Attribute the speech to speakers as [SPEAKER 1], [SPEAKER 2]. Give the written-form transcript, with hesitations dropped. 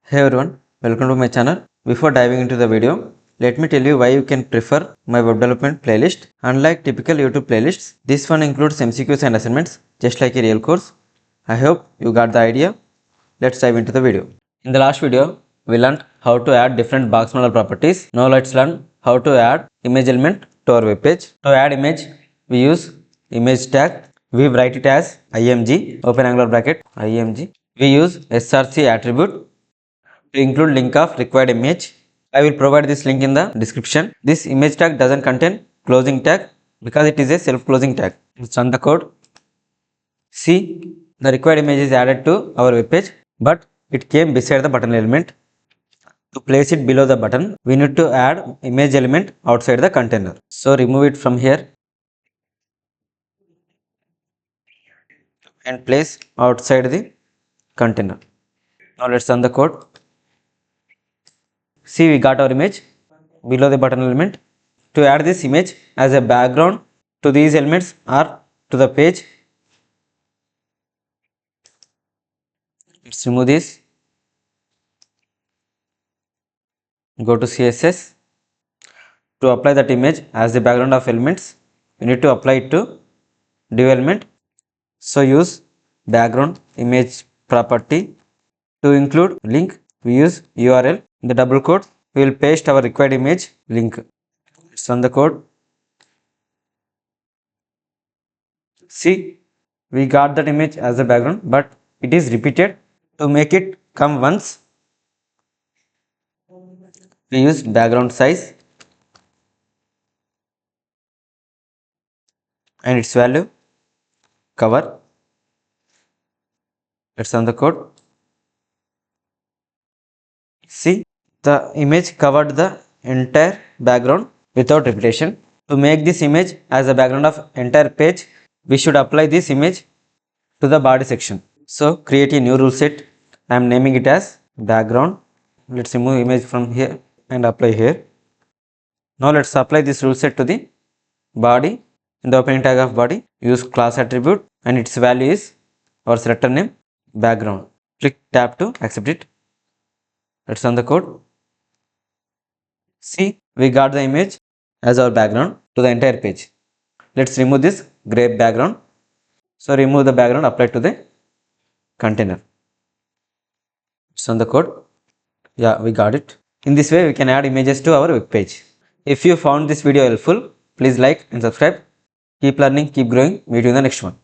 [SPEAKER 1] Hey everyone, welcome to my channel. Before diving into the video, let me tell you why you can prefer my web development playlist. Unlike typical YouTube playlists, this one includes MCQs and assignments just like a real course. I hope you got the idea. Let's dive into the video. In the last video, we learned how to add different box model properties. Now let's learn how to add image element to our web page. To add image, we use image tag. We write it as img, open angular bracket, img. We use src attribute to include link of required image. I will provide this link in the description. This image tag doesn't contain closing tag because it is a self closing tag. Let's run the code. See, the required image is added to our web page, but it came beside the button element. To place it below the button, we need to add image element outside the container. So remove it from here and place outside the container. Now let's run the code. See, we got our image below the button element. To add this image as a background to these elements or to the page, let's remove this. Go to CSS. To apply that image as the background of elements, we need to apply it to div element. So use background image property. To include link, we use URL. In the double quote, we will paste our required image link. Let's run the code. See, we got that image as a background, but it is repeated. To make it come once, we use background size and its value cover. Let's run the code. See, the image covered the entire background without repetition. To make this image as a background of entire page, we should apply this image to the body section. So create a new rule set. I am naming it as background. Let's remove image from here and apply here. Now let's apply this rule set to the body. In the opening tag of body, use class attribute and its value is our selector name background. Click tab to accept it. Let's run the code. See, we got the image as our background to the entire page. Let's remove this gray background. So remove the background, apply to the container. Let's run the code. Yeah, we got it. In this way, we can add images to our web page. If you found this video helpful, please like and subscribe. Keep learning, keep growing. Meet you in the next one.